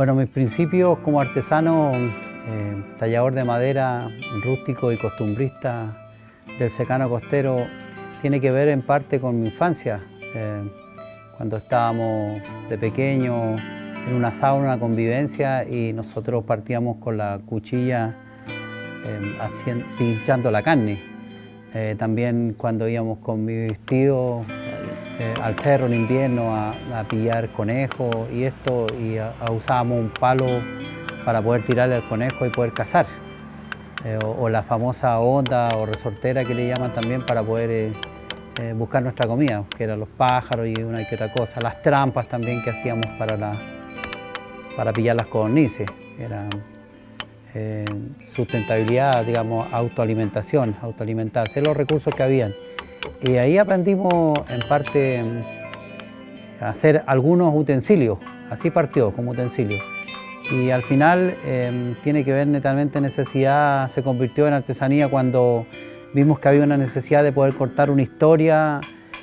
Bueno, mis principios como artesano, tallador de madera, rústico y costumbrista del secano costero, tiene que ver en parte con mi infancia. Cuando estábamos de pequeño en una sauna, una convivencia, y nosotros partíamos con la cuchilla pinchando la carne. También cuando íbamos con mi vestido al cerro en invierno a pillar conejos y esto, usábamos un palo para poder tirarle al conejo y poder cazar. O la famosa onda o resortera que le llaman también para poder buscar nuestra comida, que eran los pájaros y una que otra cosa. Las trampas también que hacíamos para pillar las codornices. Era sustentabilidad, digamos, autoalimentarse, los recursos que habían. Y ahí aprendimos en parte a hacer algunos utensilios, así partió como utensilios. Y al final tiene que ver netamente en necesidad, se convirtió en artesanía cuando vimos que había una necesidad de poder cortar una historia,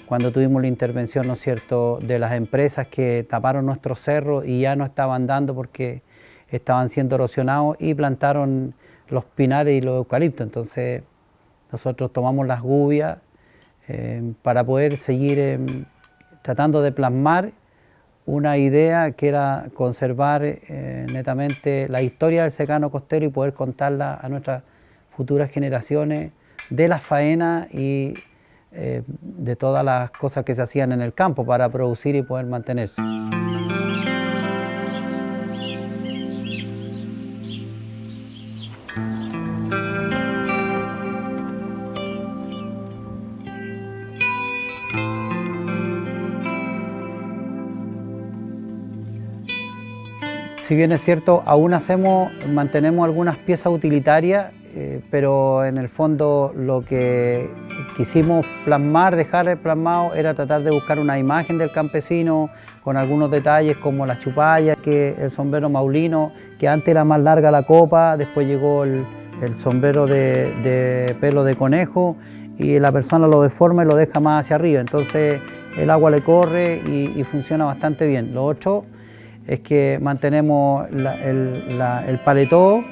cuando tuvimos la intervención, ¿no es cierto?, de las empresas que taparon nuestros cerros y ya no estaban dando porque estaban siendo erosionados y plantaron los pinares y los eucaliptos. Entonces nosotros tomamos las gubias para poder seguir tratando de plasmar una idea que era conservar netamente la historia del secano costero y poder contarla a nuestras futuras generaciones de las faenas y de todas las cosas que se hacían en el campo para producir y poder mantenerse. Si bien es cierto, aún mantenemos algunas piezas utilitarias, pero en el fondo lo que quisimos plasmar, dejar plasmado, era tratar de buscar una imagen del campesino con algunos detalles como la chupalla, que el sombrero maulino, que antes era más larga la copa, después llegó el sombrero de pelo de conejo y la persona lo deforma y lo deja más hacia arriba, entonces el agua le corre y funciona bastante bien. Lo otro es que mantenemos el paletó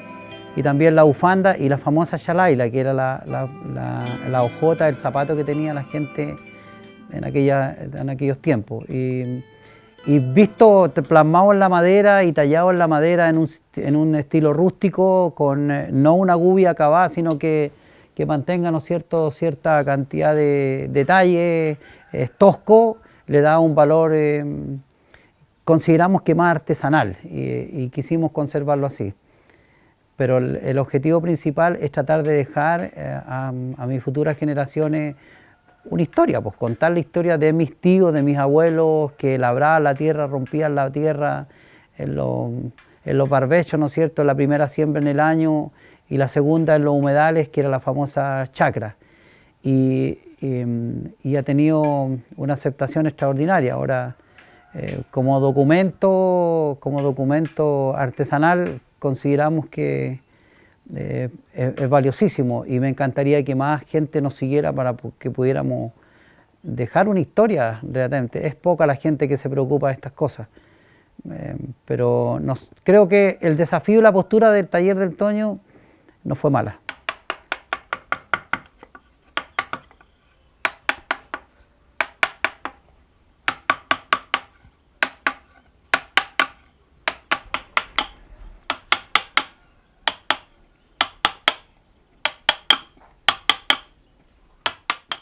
y también la bufanda y la famosa chalaila, que era la hojota, el zapato que tenía la gente en aquellos tiempos. Y visto, plasmado en la madera y tallado en la madera en un estilo rústico, con no una gubia acabada, sino que mantenga, ¿no es cierto?, cierta cantidad de detalle tosco, le da un valor consideramos que más artesanal y quisimos conservarlo así. Pero el objetivo principal es tratar de dejar a mis futuras generaciones una historia, pues contar la historia de mis tíos, de mis abuelos, que labraban la tierra, rompían la tierra en los barbechos, ¿no es cierto?, la primera siembra en el año y la segunda en los humedales, que era la famosa chacra. Y ha tenido una aceptación extraordinaria. Ahora, como documento artesanal consideramos que es valiosísimo y me encantaría que más gente nos siguiera para que pudiéramos dejar una historia realmente. Es poca la gente que se preocupa de estas cosas, pero creo que el desafío y la postura del taller del Toño no fue mala.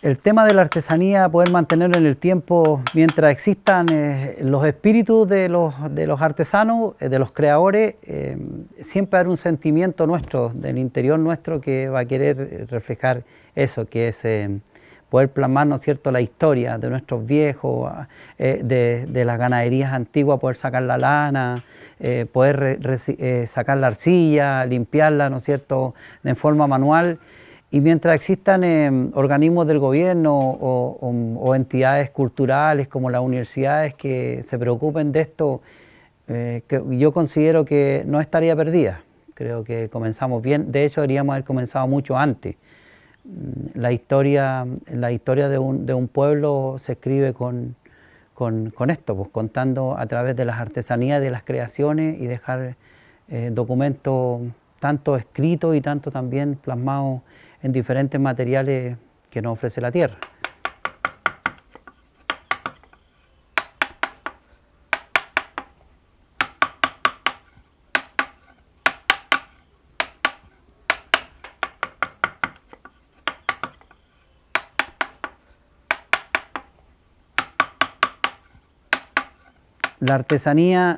El tema de la artesanía, poder mantenerlo en el tiempo mientras existan los espíritus de los artesanos, de los creadores, siempre hay un sentimiento nuestro, del interior nuestro, que va a querer reflejar eso, que es poder plasmar, ¿no es cierto?, la historia de nuestros viejos, de las ganaderías antiguas, poder sacar la lana, poder sacar la arcilla, limpiarla, ¿no es cierto?, de forma manual. Y mientras existan organismos del gobierno o entidades culturales como las universidades que se preocupen de esto, yo considero que no estaría perdida. Creo que comenzamos bien, de hecho deberíamos haber comenzado mucho antes. La historia de un pueblo se escribe con con esto, pues contando a través de las artesanías, de las creaciones y dejar documentos tanto escritos y tanto también plasmados en diferentes materiales que nos ofrece la tierra. La artesanía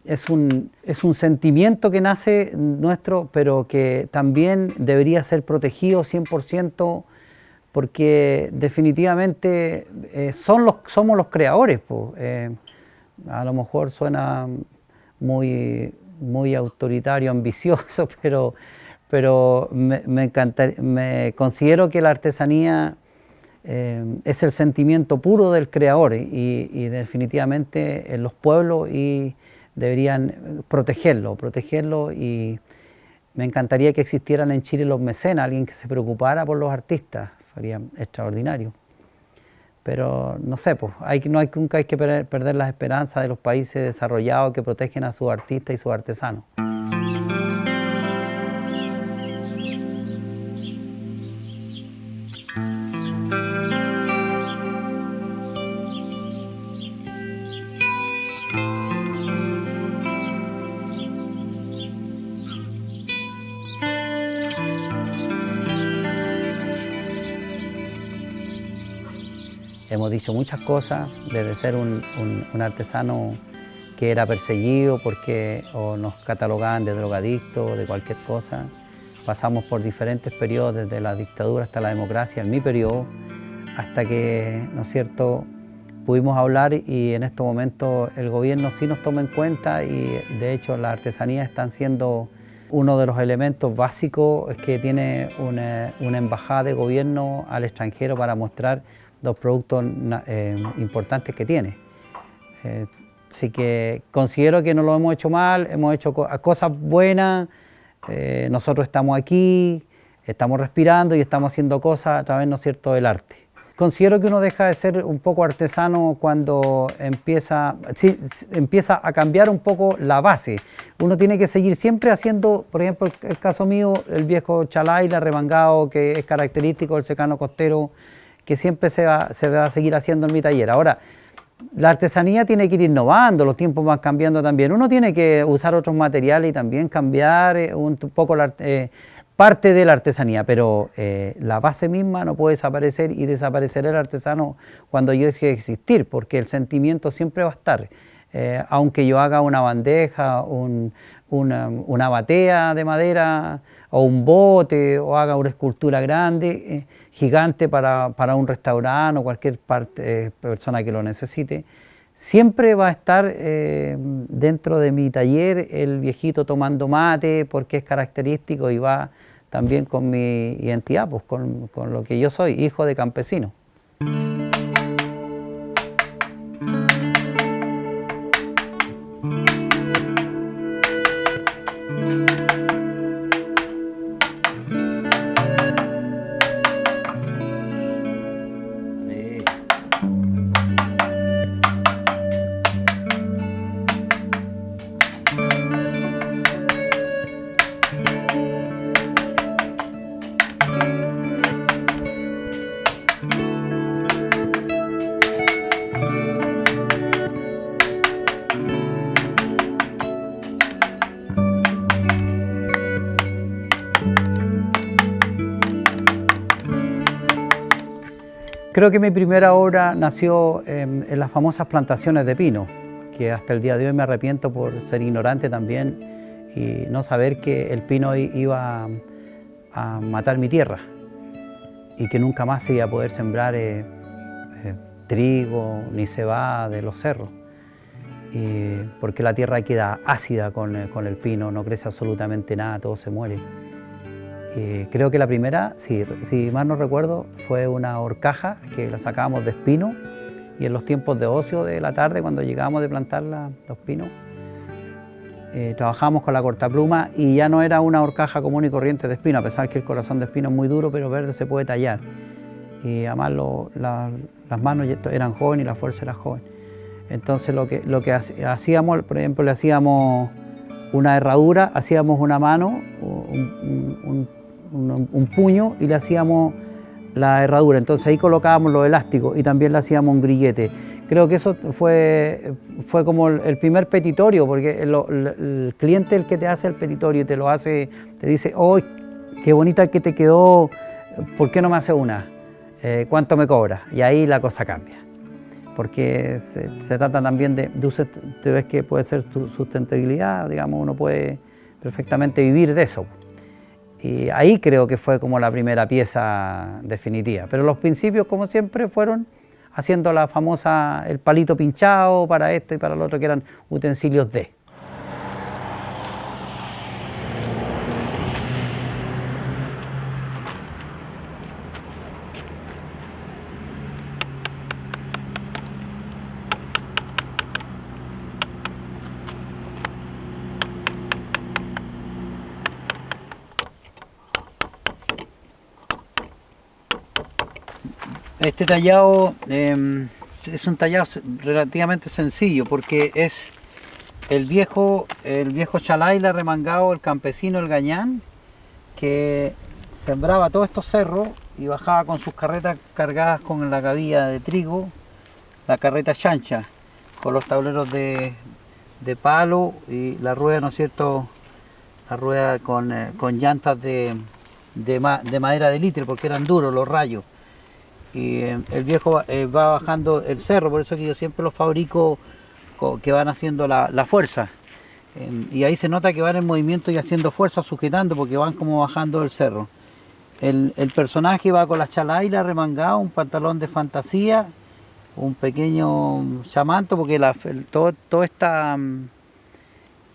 es un sentimiento que nace nuestro, pero que también debería ser protegido 100%, porque definitivamente somos los creadores. A lo mejor suena muy autoritario, ambicioso, pero me considero que la artesanía es el sentimiento puro del creador y definitivamente en los pueblos deberían protegerlo, y me encantaría que existieran en Chile los mecenas, alguien que se preocupara por los artistas, sería extraordinario. Pero no sé, nunca hay que perder las esperanzas de los países desarrollados que protegen a sus artistas y sus artesanos. Hemos dicho muchas cosas, desde ser un artesano que era perseguido o nos catalogaban de drogadictos, de cualquier cosa. Pasamos por diferentes periodos, desde la dictadura hasta la democracia, en mi periodo, hasta que, ¿no es cierto?, pudimos hablar, y en estos momentos el gobierno sí nos toma en cuenta, y de hecho las artesanías están siendo uno de los elementos básicos que tiene una embajada de gobierno al extranjero para mostrar los productos importantes que tiene. Así que considero que no lo hemos hecho mal, hemos hecho cosas buenas, nosotros estamos aquí, estamos respirando y estamos haciendo cosas a través, ¿no es cierto?, del arte. Considero que uno deja de ser un poco artesano cuando empieza a cambiar un poco la base. Uno tiene que seguir siempre haciendo, por ejemplo, el caso mío, el viejo chalay, el arremangado, que es característico del secano costero, que siempre se va a seguir haciendo en mi taller. Ahora, la artesanía tiene que ir innovando, los tiempos van cambiando también. Uno tiene que usar otros materiales y también cambiar un poco parte de la artesanía, pero la base misma no puede desaparecer, y desaparecerá el artesano cuando yo deje de existir, porque el sentimiento siempre va a estar. Aunque yo haga una bandeja, una batea de madera, o un bote, o haga una escultura grande, gigante para un restaurante o cualquier persona que lo necesite, siempre va a estar dentro de mi taller el viejito tomando mate, porque es característico y va también con mi identidad, pues con lo que yo soy, hijo de campesino. Creo que mi primera obra nació en las famosas plantaciones de pino, que hasta el día de hoy me arrepiento por ser ignorante también y no saber que el pino iba a matar mi tierra y que nunca más se iba a poder sembrar trigo ni cebada de los cerros, porque la tierra queda ácida con el pino, no crece absolutamente nada, todo se muere. Creo que la primera, si mal no recuerdo, fue una horcaja que la sacábamos de espino, y en los tiempos de ocio de la tarde, cuando llegábamos de plantar los pinos, trabajábamos con la cortapluma, y ya no era una horcaja común y corriente de espino, a pesar que el corazón de espino es muy duro, pero verde se puede tallar. Y además las manos eran jóvenes y la fuerza era joven. Entonces lo que hacíamos, por ejemplo, le hacíamos una herradura, hacíamos una mano, un puño y le hacíamos la herradura. Entonces ahí colocábamos los elásticos y también le hacíamos un grillete. Creo que eso fue como el primer petitorio, porque el cliente es el que te hace el petitorio y te lo hace, te dice, oh, qué bonita que te quedó, ¿por qué no me hace una? ¿Cuánto me cobras? Y ahí la cosa cambia, porque se trata también de te ves que puede ser tu sustentabilidad, digamos, uno puede perfectamente vivir de eso. Y ahí creo que fue como la primera pieza definitiva, pero los principios, como siempre, fueron haciendo la famosa, el palito pinchado para esto y para lo otro, que eran utensilios de. Este tallado es un tallado relativamente sencillo, porque es el viejo chalaila remangado, el campesino, el gañán, que sembraba todos estos cerros y bajaba con sus carretas cargadas con la gavilla de trigo, la carreta chancha, con los tableros de palo y la rueda, ¿no es cierto?, la rueda con llantas de madera de litre, porque eran duros los rayos. Y el viejo va bajando el cerro, por eso que yo siempre los fabrico que van haciendo la fuerza. Y ahí se nota que van en movimiento y haciendo fuerza, sujetando, porque van como bajando el cerro. El personaje va con la chalaila remangada, un pantalón de fantasía, un pequeño chamanto, porque toda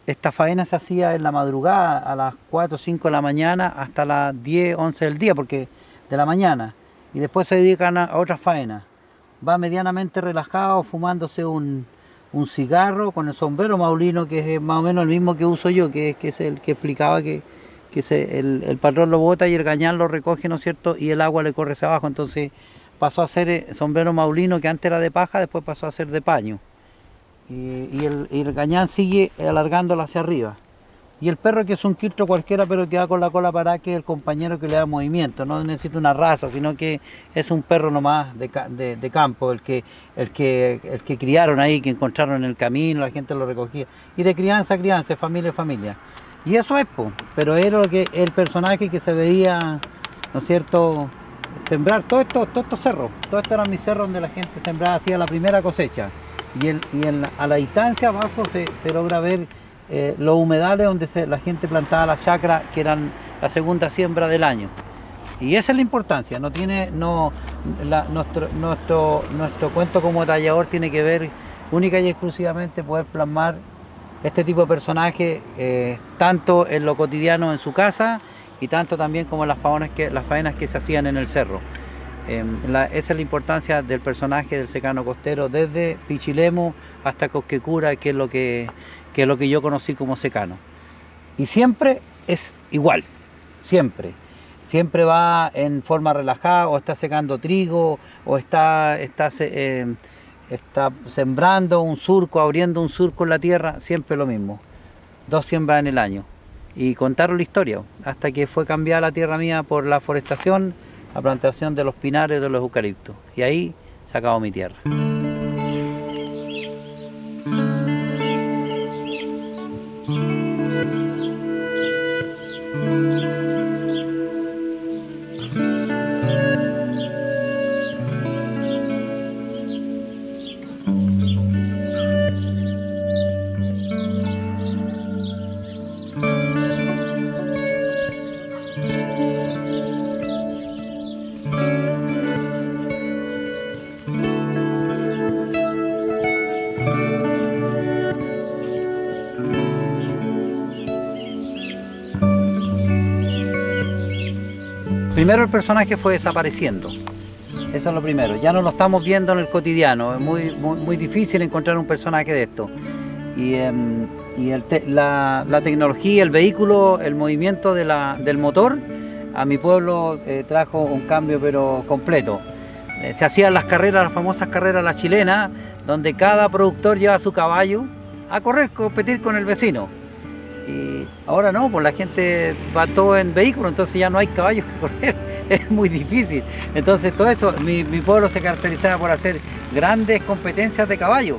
esta faena se hacía en la madrugada, a las 4 o 5 de la mañana hasta las 10, 11 del día, porque de la mañana. Y después se dedican a otras faenas. Va medianamente relajado, fumándose un cigarro con el sombrero maulino, que es más o menos el mismo que uso yo, que es el que explicaba que el patrón lo bota y el gañán lo recoge, ¿no es cierto?, y el agua le corre hacia abajo. Entonces pasó a ser sombrero maulino, que antes era de paja, después pasó a ser de paño. Y el gañán sigue alargándolo hacia arriba. Y el perro, que es un quiltro cualquiera, pero que va con la cola parada, que es el compañero que le da movimiento. No necesita una raza, sino que es un perro nomás de campo, el que criaron ahí, que encontraron en el camino, la gente lo recogía. Y de crianza a crianza, de familia a familia. Y eso es, pero era el personaje que se veía, ¿no es cierto?, sembrar todos estos cerros. Todos estos eran mis cerros donde la gente sembraba, hacía la primera cosecha. A la distancia abajo se logra ver los humedales donde la gente plantaba la chacra, que eran la segunda siembra del año. Y esa es la importancia. Nuestro cuento como tallador tiene que ver única y exclusivamente poder plasmar este tipo de personajes, tanto en lo cotidiano en su casa y tanto también como en las faenas que se hacían en el cerro. Esa es la importancia del personaje del secano costero, desde Pichilemu hasta Cosquecura, que es lo que yo conocí como secano. Y siempre es igual, siempre va en forma relajada, o está secando trigo, o está sembrando un surco, abriendo un surco en la tierra, siempre lo mismo. 2 siembras en el año. Y contaron la historia, hasta que fue cambiada la tierra mía por la forestación, la plantación de los pinares, de los eucaliptos. Y ahí se acabó mi tierra. Primero el personaje fue desapareciendo, eso es lo primero, ya no lo estamos viendo en el cotidiano, es muy difícil encontrar un personaje de esto. Y la tecnología, el vehículo, el movimiento del motor, a mi pueblo trajo un cambio pero completo. se hacían las carreras, las famosas carreras la chilena, donde cada productor lleva su caballo a correr, competir con el vecino. Y ahora no, pues la gente va todo en vehículo, entonces ya no hay caballos que correr, es muy difícil. Entonces todo eso, mi pueblo se caracterizaba por hacer grandes competencias de caballos.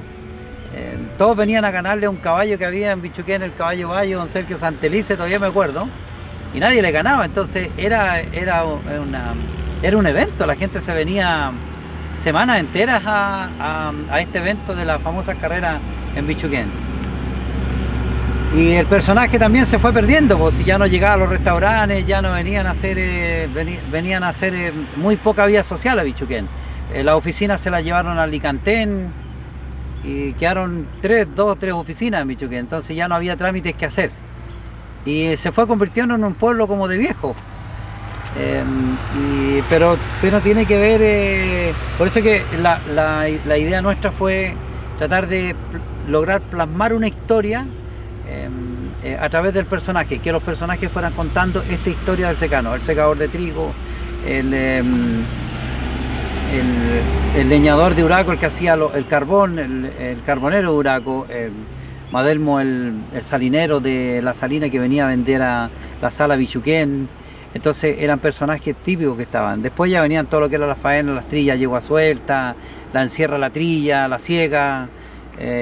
Todos venían a ganarle a un caballo que había en Bichuquén, el caballo Bayo, don Sergio Santelice, todavía me acuerdo, y nadie le ganaba. Entonces era un evento, la gente se venía semanas enteras a este evento de las famosas carreras en Bichuquén. Y el personaje también se fue perdiendo, pues si ya no llegaba a los restaurantes, ya no venían a hacer, muy poca vida social a Bichuquén. Las oficinas se las llevaron a Licantén y quedaron dos o tres oficinas en Bichuquén, entonces ya no había trámites que hacer. Y se fue convirtiendo en un pueblo como de viejo. Pero tiene que ver, por eso que la idea nuestra fue tratar de lograr plasmar una historia a través del personaje, que los personajes fueran contando esta historia del secano, el secador de trigo, el leñador de Uraco, el que hacía el carbón, el carbonero de Uraco, Madelmo, el salinero de la salina que venía a vender a la sala Bichuquén. Entonces eran personajes típicos que estaban. Después ya venían todo lo que era la faena, las trillas, yegua suelta, la encierra la trilla, la ciega.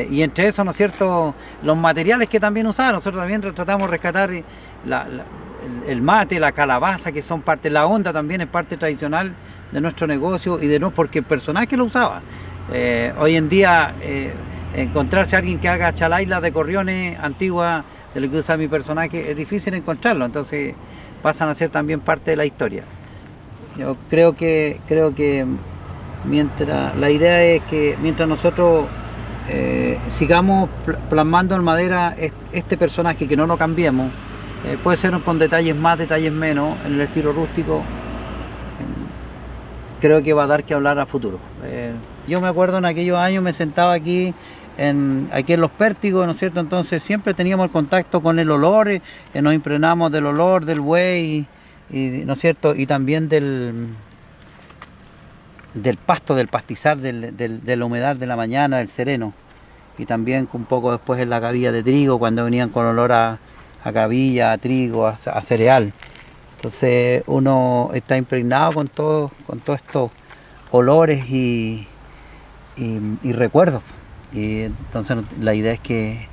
Y entre eso, ¿no es cierto?, los materiales que también usaban. Nosotros también tratamos de rescatar el mate, la calabaza, que son parte, la onda también es parte tradicional de nuestro negocio, y porque el personaje lo usaba. Hoy en día, encontrarse a alguien que haga chalaila de corriones antiguas, de lo que usa mi personaje, es difícil encontrarlo, entonces pasan a ser también parte de la historia. Yo creo que la idea es que mientras nosotros sigamos plasmando en madera este personaje, que no lo cambiemos, puede ser con detalles más, detalles menos, en el estilo rústico, creo que va a dar que hablar a futuro. Yo me acuerdo en aquellos años, me sentaba aquí en Los Pértigos, ¿no es cierto? Entonces siempre teníamos el contacto con el olor, nos impregnamos del olor del buey, ¿no es cierto? Y también del pasto, del pastizar, de la humedad de la mañana, del sereno. Y también un poco después en la gavilla de trigo, cuando venían con olor a gavilla, a trigo, a cereal. Entonces uno está impregnado con todos estos olores y recuerdos. Y entonces la idea es que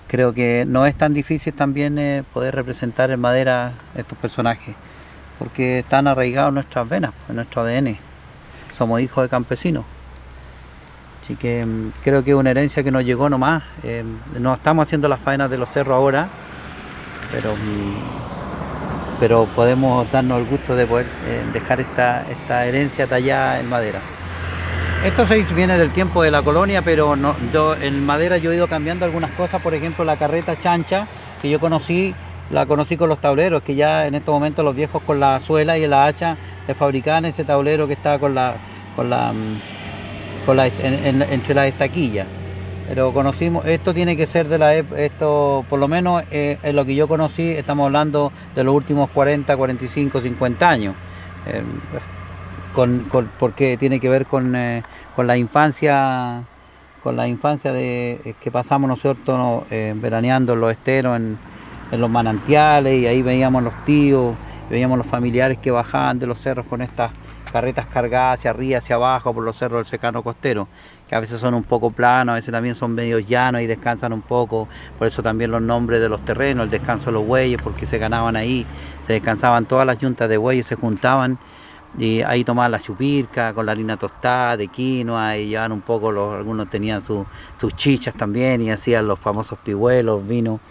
creo que no es tan difícil también poder representar en madera estos personajes, porque están arraigados en nuestras venas, en nuestro ADN. Somos hijos de campesinos. Así que creo que es una herencia que nos llegó nomás. No estamos haciendo las faenas de los cerros ahora, pero podemos darnos el gusto de poder dejar esta herencia tallada en madera. Esto viene del tiempo de la colonia, pero en madera yo he ido cambiando algunas cosas. Por ejemplo, la carreta chancha, que yo la conocí con los tableros, que ya en estos momentos los viejos con la suela y la hacha le fabricaban ese tablero que estaba entre las estaquillas. Pero conocimos, esto tiene que ser esto por lo menos en lo que yo conocí, estamos hablando de los últimos 40, 45, 50 años. Porque tiene que ver con la infancia, que pasamos nosotros veraneando en los esteros, en los manantiales, y ahí veíamos los tíos, veíamos los familiares que bajaban de los cerros con estas carretas cargadas hacia arriba, hacia abajo por los cerros del secano costero, que a veces son un poco planos, a veces también son medio llanos y descansan un poco. Por eso también los nombres de los terrenos, el descanso de los bueyes, porque se ganaban ahí, se descansaban todas las yuntas de bueyes, se juntaban y ahí tomaban la chupirca con la harina tostada de quinoa, y llevaban un poco, algunos tenían sus chichas también, y hacían los famosos pihuelos, vino.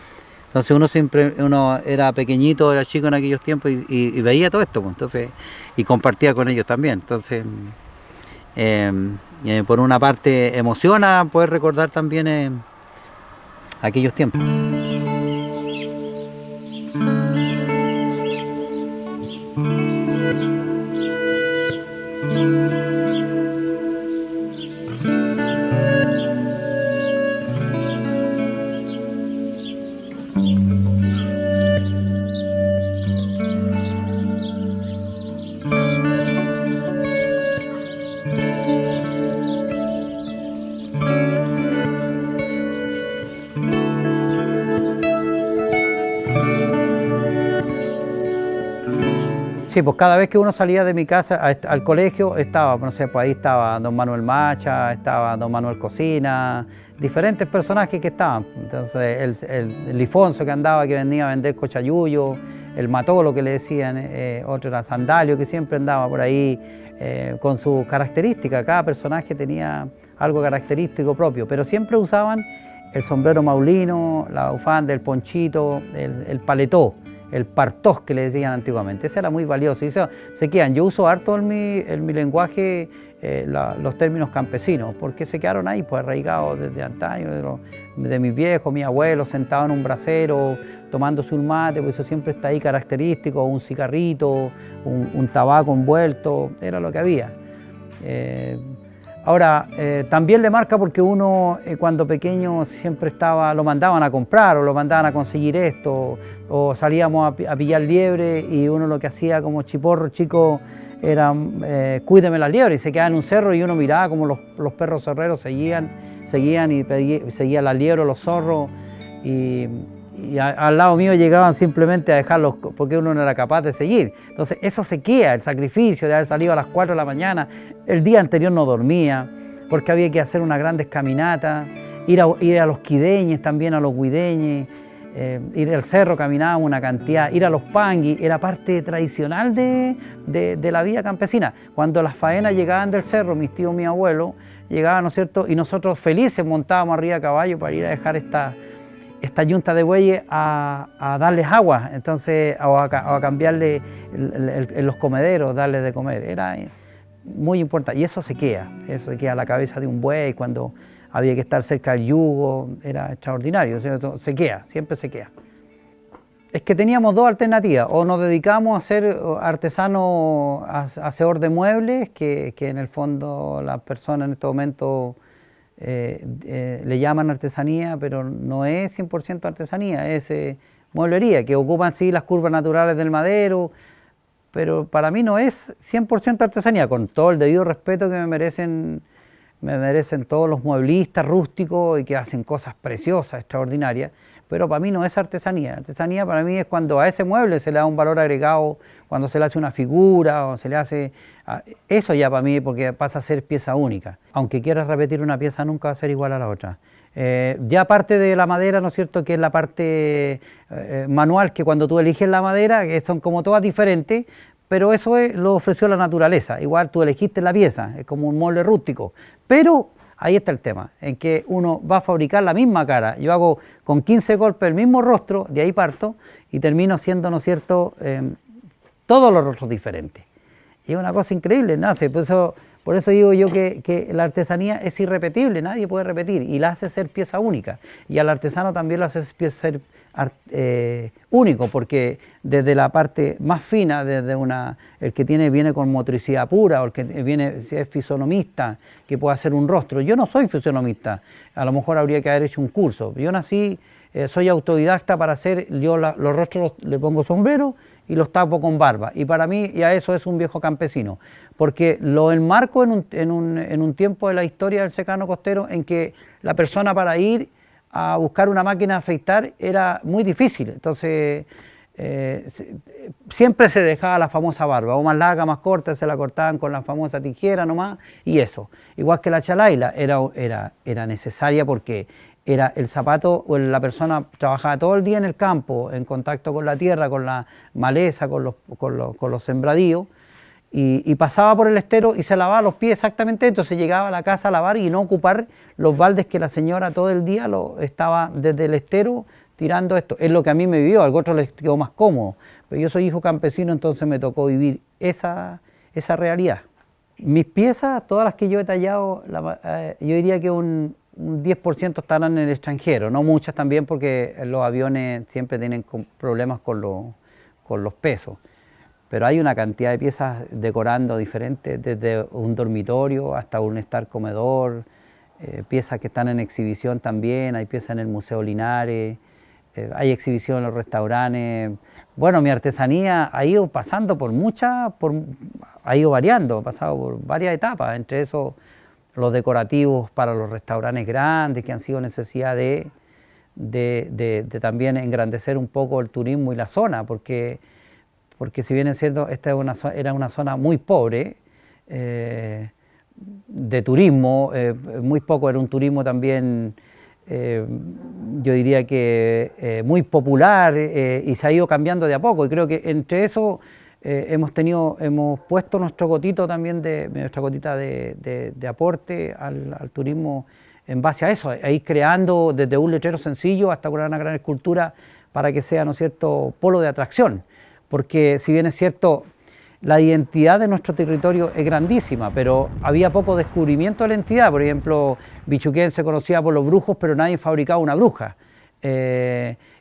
Entonces uno era pequeñito, era chico en aquellos tiempos y veía todo esto, pues, entonces, y compartía con ellos también. Entonces, por una parte emociona poder recordar también aquellos tiempos. Sí, pues cada vez que uno salía de mi casa al colegio estaba, no sé, pues ahí estaba don Manuel Macha, estaba don Manuel Cocina, diferentes personajes que estaban. Entonces el Lifonso que andaba, que venía a vender cochayuyo, el Matolo que le decían, otro era Sandalio que siempre andaba por ahí con sus características. Cada personaje tenía algo característico propio, pero siempre usaban el sombrero maulino, la bufanda, el ponchito, el paletó, el partós que le decían antiguamente. Ese era muy valioso y eso se quedan. Yo uso harto en mi lenguaje los términos campesinos, porque se quedaron ahí, pues arraigados desde antaño, de mis viejos, mi abuelo sentado en un brasero, tomándose un mate, pues eso siempre está ahí característico, un cigarrito, un tabaco envuelto, era lo que había. Ahora, también le marca porque uno cuando pequeño siempre estaba, lo mandaban a comprar o lo mandaban a conseguir esto, o salíamos a pillar liebre y uno lo que hacía como chiporro chico era cuídeme la liebre, y se quedaba en un cerro y uno miraba como los perros zorreros seguían y seguían la liebre, los zorros, y al lado mío llegaban simplemente a dejarlos porque uno no era capaz de seguir. Entonces eso se queda, el sacrificio de haber salido a las 4 de la mañana, el día anterior no dormía, porque había que hacer unas grandes caminatas, ir a los quideñes también, a los huideñes, ir al cerro, caminábamos una cantidad, ir a los panguis, era parte tradicional de la vida campesina. Cuando las faenas llegaban del cerro, mis tíos, mi abuelo, llegaban, ¿no es cierto?, y nosotros felices montábamos arriba a caballo para ir a dejar esta yunta de bueyes a darles agua, entonces, o a cambiarle los comederos, darles de comer. Era muy importante, y eso se queda a la cabeza de un buey cuando había que estar cerca del yugo, era extraordinario, o sea, se queda, siempre se queda. Es que teníamos dos alternativas: o nos dedicamos a ser artesanos, hacedor de muebles, que en el fondo las personas en este momento le llaman artesanía, pero no es 100% artesanía, es mueblería, que ocupan sí las curvas naturales del madero, pero para mí no es 100% artesanía, con todo el debido respeto que me merecen todos los mueblistas rústicos y que hacen cosas preciosas, extraordinarias, pero para mí no es artesanía. Artesanía para mí es cuando a ese mueble se le da un valor agregado, cuando se le hace una figura o se le hace... Eso ya para mí, porque pasa a ser pieza única. Aunque quieras repetir una pieza, nunca va a ser igual a la otra. Ya aparte de la madera, ¿no es cierto?, que es la parte manual, que cuando tú eliges la madera, que son como todas diferentes, pero eso lo ofreció la naturaleza. Igual tú elegiste la pieza, es como un mueble rústico, pero ahí está el tema, en que uno va a fabricar la misma cara. Yo hago con 15 golpes el mismo rostro, de ahí parto, y termino siendo, ¿no es cierto?, todos los rostros diferentes. Y es una cosa increíble, nace. Por eso digo yo que la artesanía es irrepetible, nadie puede repetir, y la hace ser pieza única. Y al artesano también lo hace ser único, porque desde la parte más fina, desde el que viene con motricidad pura, o el que viene, si es fisonomista, que puede hacer un rostro. Yo no soy fisonomista, a lo mejor habría que haber hecho un curso. Yo nací, soy autodidacta para hacer, los rostros le pongo sombrero y los tapo con barba, y para mí ya eso es un viejo campesino, porque lo enmarco en un tiempo de la historia del secano costero en que la persona para ir a buscar una máquina de afeitar era muy difícil. Entonces siempre se dejaba la famosa barba, o más larga, más corta, se la cortaban con la famosa tijera nomás, y eso. Igual que la chalaila era necesaria porque era el zapato, o la persona trabajaba todo el día en el campo, en contacto con la tierra, con la maleza, con los sembradíos, y pasaba por el estero y se lavaba los pies exactamente, entonces llegaba a la casa a lavar y no ocupar los baldes que la señora todo el día estaba desde el estero tirando esto. Es lo que a mí me vivió, a otros les quedó más cómodo, pero yo soy hijo campesino, entonces me tocó vivir esa realidad. Mis piezas, todas las que yo he tallado, yo diría que un 10% estarán en el extranjero, no muchas también, porque los aviones siempre tienen problemas con los pesos. Pero hay una cantidad de piezas decorando diferentes, desde un dormitorio hasta un estar comedor, piezas que están en exhibición también, hay piezas en el Museo Linares, hay exhibición en los restaurantes. Bueno, mi artesanía ha ido pasando ha ido variando, ha pasado por varias etapas, entre eso los decorativos para los restaurantes grandes, que han sido necesidad de también engrandecer un poco el turismo y la zona, porque porque si bien es cierto, esta era una zona muy pobre, de turismo, muy poco, era un turismo también, yo diría que muy popular, y se ha ido cambiando de a poco, y creo que entre eso hemos puesto nuestro gotito también, nuestra gotita de aporte al turismo en base a eso, a ir creando desde un letrero sencillo hasta una gran escultura para que sea, ¿no es cierto?, polo de atracción, porque si bien es cierto, la identidad de nuestro territorio es grandísima, pero había poco descubrimiento de la entidad. Por ejemplo, Bichuquén se conocía por los brujos, pero nadie fabricaba una bruja.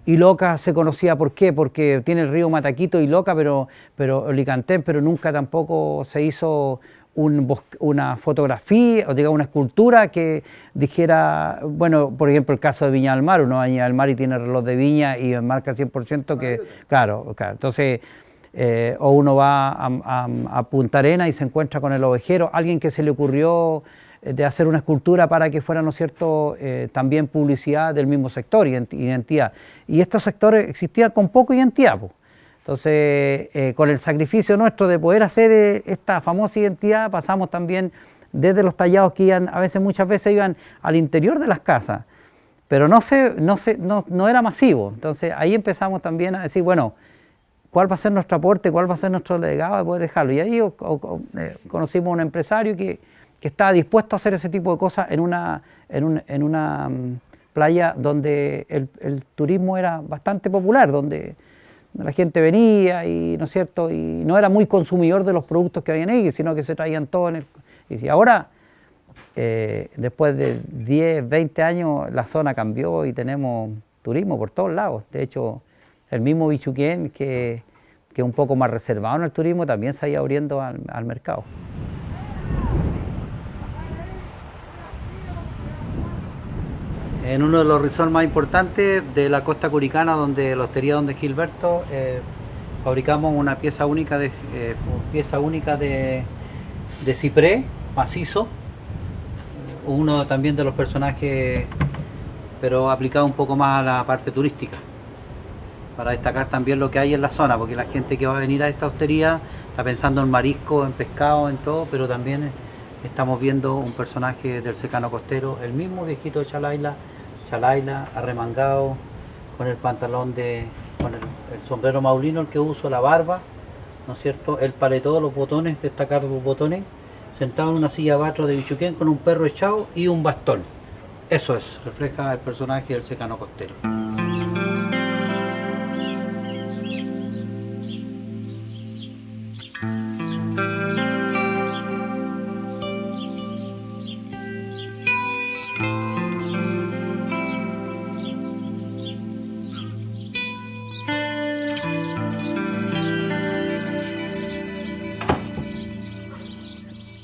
Iloca se conocía ¿por qué? Porque tiene el río Mataquito, Iloca, pero Licantén, pero nunca tampoco se hizo una fotografía, o digamos una escultura que dijera, bueno, por ejemplo el caso de Viña del Mar, uno va a Viña del Mar y tiene el reloj de Viña y marca 100% que, claro, entonces... o uno va a Punta Arenas y se encuentra con el ovejero, alguien que se le ocurrió de hacer una escultura para que fuera, ¿no es cierto?, también publicidad del mismo sector, identidad. Y estos sectores existían con poco identidad, pues. Entonces, con el sacrificio nuestro de poder hacer esta famosa identidad, pasamos también desde los tallados que iban, muchas veces iban al interior de las casas, pero no era masivo. Entonces, ahí empezamos también a decir, bueno, ¿cuál va a ser nuestro aporte? ¿Cuál va a ser nuestro legado de poder dejarlo? Y ahí conocimos a un empresario que estaba dispuesto a hacer ese tipo de cosas en una playa donde el turismo era bastante popular, donde la gente venía y, ¿no es cierto?, y no era muy consumidor de los productos que habían ahí, sino que se traían todo y ahora, después de 10, 20 años, la zona cambió y tenemos turismo por todos lados. De hecho, el mismo Bichuquén, que es un poco más reservado en el turismo, también se ha ido abriendo al mercado. En uno de los resorts más importantes de la costa curicana, donde la hostería Donde Gilberto, fabricamos una pieza única de ciprés macizo, uno también de los personajes, pero aplicado un poco más a la parte turística, para destacar también lo que hay en la zona, porque la gente que va a venir a esta hostería está pensando en marisco, en pescado, en todo, pero también estamos viendo un personaje del secano costero, el mismo viejito Chalaila, arremangado, con el pantalón con el sombrero maulino, el que uso, la barba, ¿no es cierto?, el paletó, los botones, destacar los botones, sentado en una silla batro de Bichuquén con un perro echado y un bastón. Eso refleja el personaje del secano costero.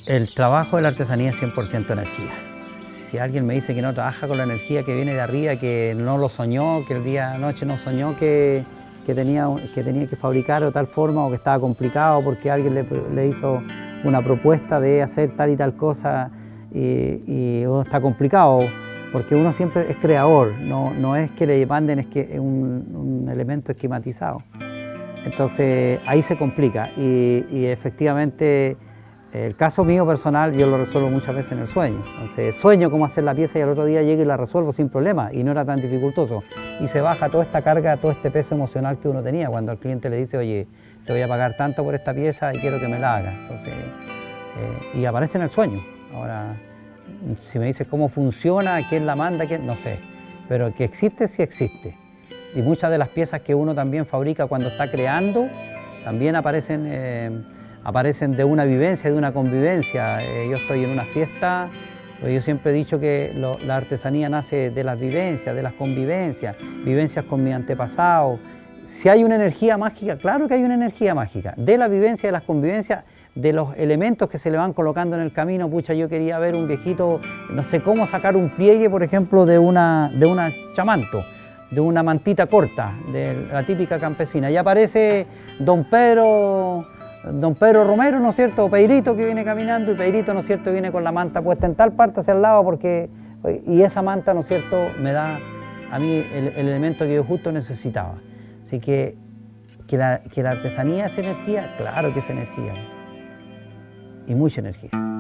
El trabajo de la artesanía es 100% energía. Si alguien me dice que no trabaja con la energía que viene de arriba, que no lo soñó, que el día de noche no soñó que tenía que fabricar de tal forma, o que estaba complicado porque alguien le hizo una propuesta de hacer tal y tal cosa y uno está complicado, porque uno siempre es creador, no es que le manden, es que es un elemento esquematizado. Entonces ahí se complica y efectivamente el caso mío personal yo lo resuelvo muchas veces en el sueño. Entonces sueño cómo hacer la pieza y al otro día llego y la resuelvo sin problema y no era tan dificultoso. Y se baja toda esta carga, todo este peso emocional que uno tenía cuando al cliente le dice, oye, te voy a pagar tanto por esta pieza y quiero que me la hagas. Entonces, y aparece en el sueño. Ahora, si me dices cómo funciona, quién la manda, quién, no sé. Pero que existe, sí existe. Y muchas de las piezas que uno también fabrica cuando está creando, también aparecen de una vivencia, de una convivencia. Yo estoy en una fiesta, pues yo siempre he dicho que la artesanía nace de las vivencias, de las convivencias, vivencias con mis antepasados. Si hay una energía mágica, claro que hay una energía mágica, de la vivencia, de las convivencias, de los elementos que se le van colocando en el camino. Pucha, yo quería ver un viejito, no sé cómo sacar un pliegue, por ejemplo, de una chamanto, de una mantita corta, de la típica campesina. Y aparece don Pedro Romero, ¿no es cierto?, o Peirito, que viene caminando, y Peirito, ¿no es cierto?, viene con la manta puesta en tal parte hacia el lado, y esa manta, ¿no es cierto?, me da a mí el elemento que yo justo necesitaba. Así que Que la artesanía es energía, claro que es energía. Y mucha energía.